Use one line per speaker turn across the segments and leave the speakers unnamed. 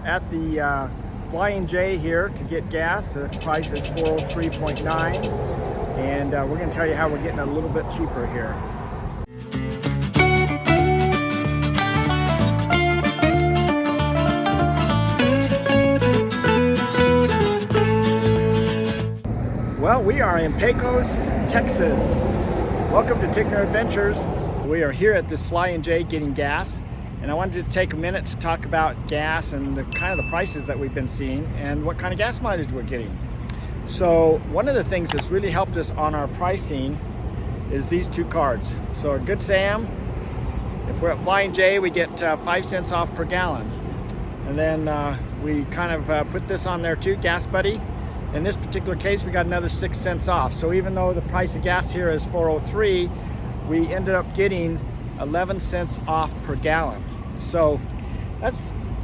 We're at the Flying J here to get gas. The price is $403.9, and we're going to tell you how we're getting a little bit cheaper here. Well, we are in Pecos, Texas. Welcome to Tigner Adventures. We are here at this Flying J getting gas, and I wanted to take a minute to talk about gas and the kind of the prices that we've been seeing and what kind of gas mileage we're getting. So one of the things that's really helped us on our pricing is these two cards. So our Good Sam, if we're at Flying J, we get 5 cents off per gallon. And then we kind of put this on there too, Gas Buddy. In this particular case, we got another 6 cents off. So even though the price of gas here is $4.03, we ended up getting 11 cents off per gallon. So that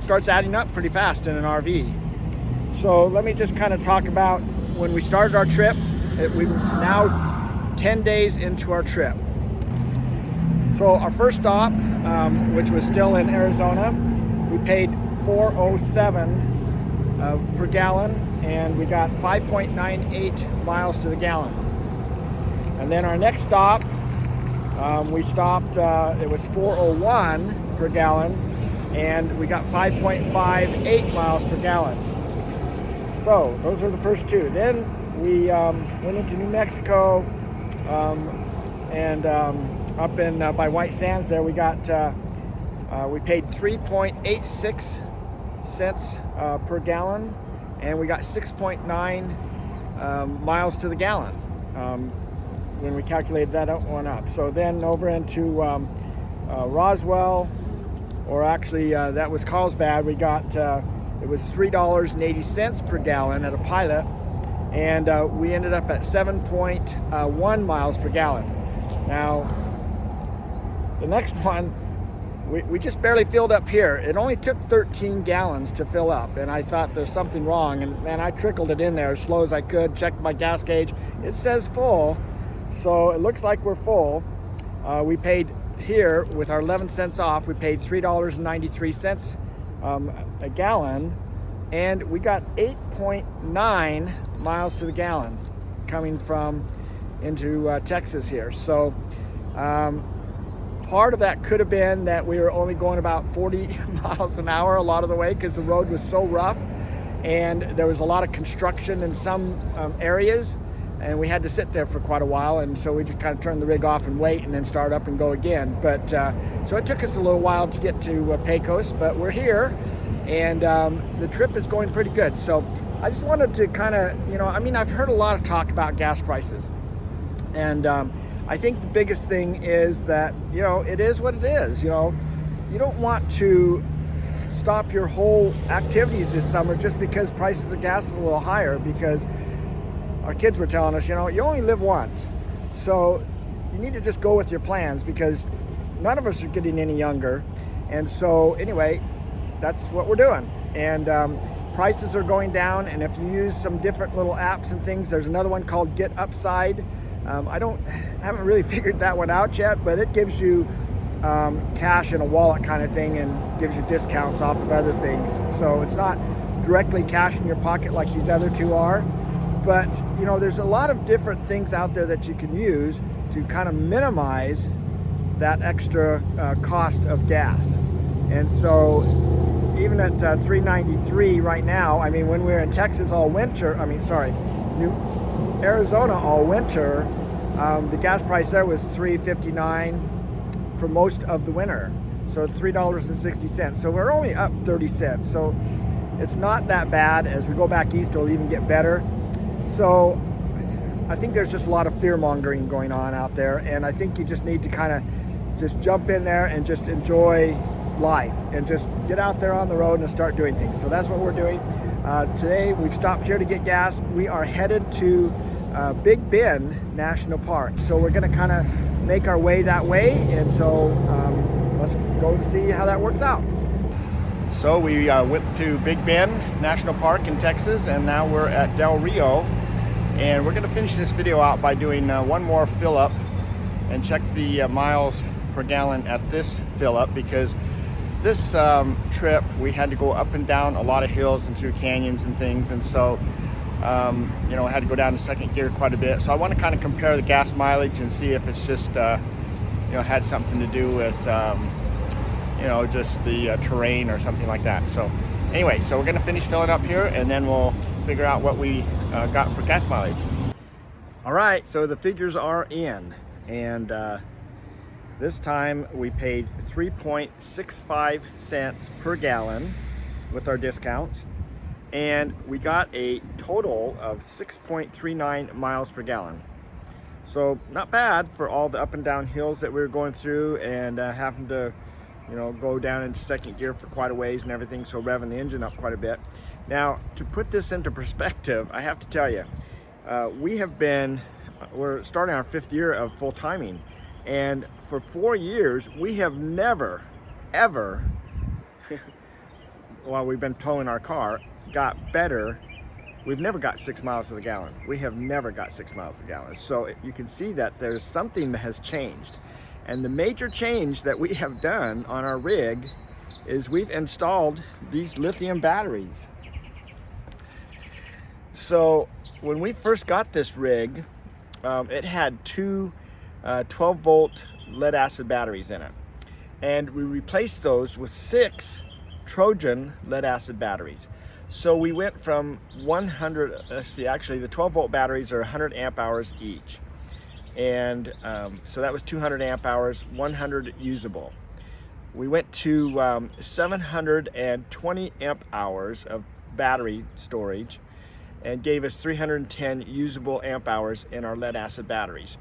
starts adding up pretty fast in an RV. So let me just kind of talk about when we started our trip. We're now 10 days into our trip. So our first stop, which was still in Arizona, we paid $4.07 per gallon, and we got 5.98 miles to the gallon. And then our next stop, we stopped, it was $4.01 per gallon, and we got 5.58 miles per gallon. So those are the first two. Then we went into New Mexico, and up in by White Sands there, we got we paid 3.86 cents per gallon, and we got 6.9 miles to the gallon when we calculated that one up. So then over into Roswell, or actually that was Carlsbad, we got it was $3.80 per gallon at a Pilot, and we ended up at 7.1 miles per gallon. Now the next one, we just barely filled up here. It only took 13 gallons to fill up, and I thought there's something wrong, and man, I trickled it in there as slow as I could, checked my gas gauge. It says full, so it looks like we're full. We paid here, with our 11 cents off, we paid $3.93 a gallon, and we got 8.9 miles to the gallon coming from into Texas here. So part of that could have been that we were only going about 40 miles an hour a lot of the way, because the road was so rough and there was a lot of construction in some areas, and we had to sit there for quite a while, and so we just kind of turned the rig off and wait and then start up and go again. But so it took us a little while to get to Pecos, but we're here, and the trip is going pretty good. So I just wanted to kind of, I mean, I've heard a lot of talk about gas prices, and I think the biggest thing is that, it is what it is. You don't want to stop your whole activities this summer just because prices of gas is a little higher, because our kids were telling us, you only live once. So you need to just go with your plans, because none of us are getting any younger. And so anyway, that's what we're doing. And prices are going down, and if you use some different little apps and things, there's another one called Get Upside. I haven't really figured that one out yet, but it gives you cash in a wallet kind of thing, and gives you discounts off of other things. So it's not directly cash in your pocket like these other two are, but there's a lot of different things out there that you can use to kind of minimize that extra cost of gas. And so even at $3.93 right now, I mean, when we were in Texas all winter, Arizona all winter, the gas price there was $3.59 for most of the winter, so $3.60. So we're only up 30 cents. So it's not that bad. As we go back east, it'll even get better. So I think there's just a lot of fear mongering going on out there, and I think you just need to kind of just jump in there and just enjoy life and just get out there on the road and start doing things. So that's what we're doing. Today we've stopped here to get gas. We are headed to Big Bend National Park. So we're going to kind of make our way that way, and so let's go see how that works out. So we went to Big Bend National Park in Texas, and now we're at Del Rio, and we're going to finish this video out by doing one more fill up and check the miles per gallon at this fill up, because this trip we had to go up and down a lot of hills and through canyons and things, and so you know, had to go down to second gear quite a bit. So I want to kind of compare the gas mileage and see if it's just you know, had something to do with you know, just the terrain or something like that. So anyway, so we're going to finish filling up here, and then we'll figure out what we got for gas mileage. All right, so the figures are in, and this time we paid 3.65 cents per gallon with our discounts, and we got a total of 6.39 miles per gallon. So not bad for all the up and down hills that we were going through, and having to, you know, go down into second gear for quite a ways and everything, so revving the engine up quite a bit. Now, to put this into perspective, I have to tell you, we're starting our 5th year of full timing, and for 4 years we have never ever while we've been towing our car got better. We've never got 6 miles to the gallon. We have never got 6 miles to the gallon. So you can see that there's something that has changed, and the major change that we have done on our rig is we've installed these lithium batteries. So when we first got this rig, it had two 12-volt lead acid batteries in it, and we replaced those with 6 Trojan lead acid batteries. So we went from 100, let's see, actually the 12-volt batteries are 100 amp hours each, and so that was 200 amp hours, 100 usable. We went to 720 amp hours of battery storage, and gave us 310 usable amp hours in our lead acid batteries.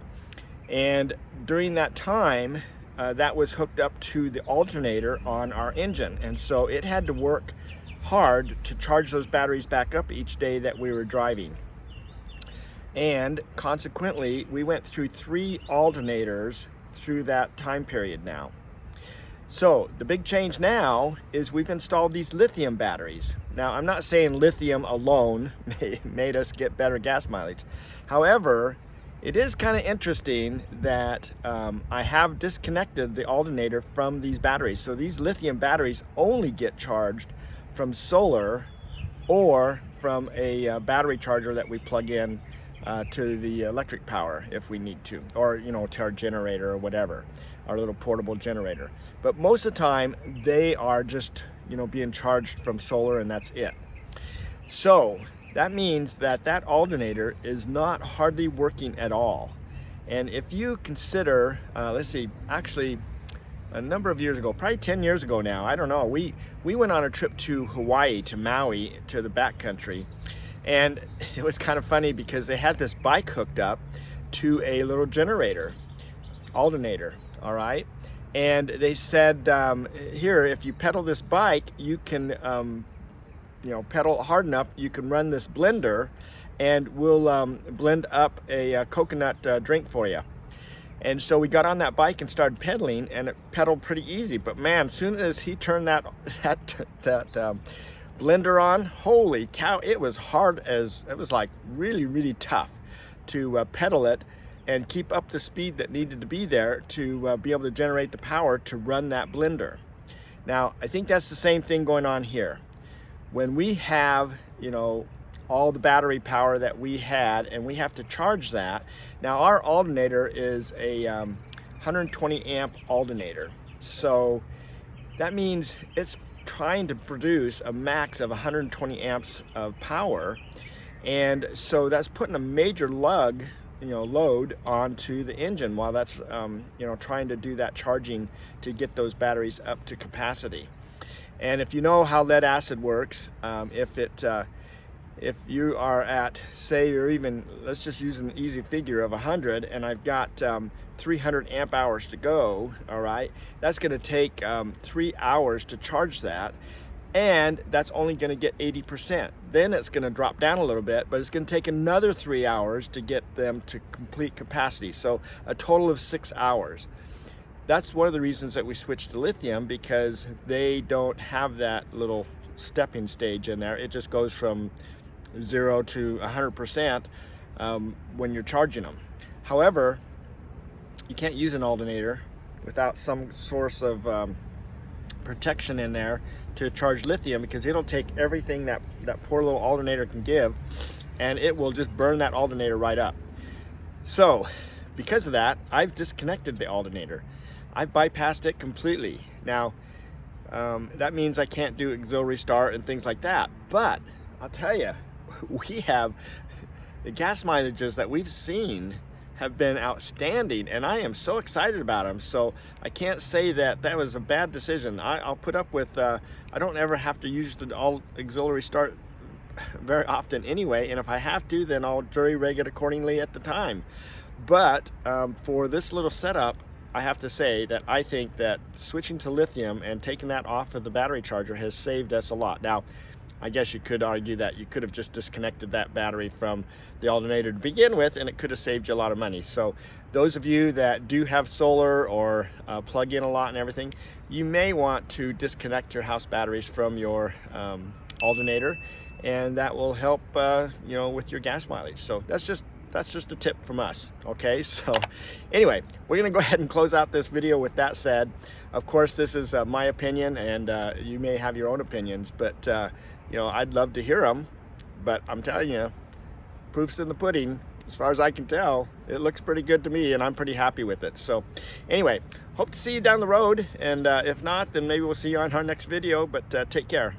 And during that time, that was hooked up to the alternator on our engine, and so it had to work hard to charge those batteries back up each day that we were driving. And consequently, we went through 3 alternators through that time period now. So the big change now is we've installed these lithium batteries. Now, I'm not saying lithium alone made us get better gas mileage. However, it is kind of interesting that I have disconnected the alternator from these batteries. So these lithium batteries only get charged from solar or from a battery charger that we plug in to the electric power if we need to, or, you know, to our generator or whatever, our little portable generator. But most of the time they are just, you know, being charged from solar, and that's it. So that means that that alternator is not hardly working at all. And if you consider, let's see, actually a number of years ago, probably 10 years ago now, I don't know, we went on a trip to Hawaii, to Maui, to the backcountry, and it was kind of funny because they had this bike hooked up to a little generator, alternator, all right? And they said, here, if you pedal this bike, you can, you know, pedal hard enough, you can run this blender, and we'll blend up a coconut drink for you. And so we got on that bike and started pedaling, and it pedaled pretty easy. But man, as soon as he turned that blender on, holy cow, it was hard as, it was like really tough to pedal it and keep up the speed that needed to be there to be able to generate the power to run that blender. Now, I think that's the same thing going on here. When we have, you know, all the battery power that we had, and we have to charge that. Now, our alternator is a 120 amp alternator. So that means it's trying to produce a max of 120 amps of power. And so that's putting a major load onto the engine while that's, you know, trying to do that charging to get those batteries up to capacity. And if you know how lead acid works, if you are at, say, or even, let's just use an easy figure of 100, and I've got 300 amp hours to go, all right, that's going to take 3 hours to charge that, and that's only going to get 80%. Then it's going to drop down a little bit, but it's going to take another 3 hours to get them to complete capacity, so a total of 6 hours. That's one of the reasons that we switched to lithium, because they don't have that little stepping stage in there. It just goes from 0 to 100% when you're charging them. However, you can't use an alternator without some source of protection in there to charge lithium, because it'll take everything that poor little alternator can give, and it will just burn that alternator right up. So because of that, I've disconnected the alternator. I've bypassed it completely. Now that means I can't do auxiliary start and things like that, but I'll tell you, we have the gas mileages that we've seen have been outstanding, and I am so excited about them. So I can't say that that was a bad decision. I'll put up with, I don't ever have to use the auxiliary start very often anyway, and if I have to, then I'll jury rig it accordingly at the time. But for this little setup, I have to say that I think that switching to lithium and taking that off of the battery charger has saved us a lot. Now, I guess you could argue that you could have just disconnected that battery from the alternator to begin with, and it could have saved you a lot of money. So those of you that do have solar or plug in a lot and everything, you may want to disconnect your house batteries from your alternator, and that will help you know, with your gas mileage. So that's just a tip from us. Okay, so anyway, we're gonna go ahead and close out this video with that said. Of course, this is my opinion, and you may have your own opinions, but you know, I'd love to hear them. But I'm telling you, proof's in the pudding. As far as I can tell, it looks pretty good to me, and I'm pretty happy with it. So anyway, hope to see you down the road, and if not, then maybe we'll see you on our next video. But take care.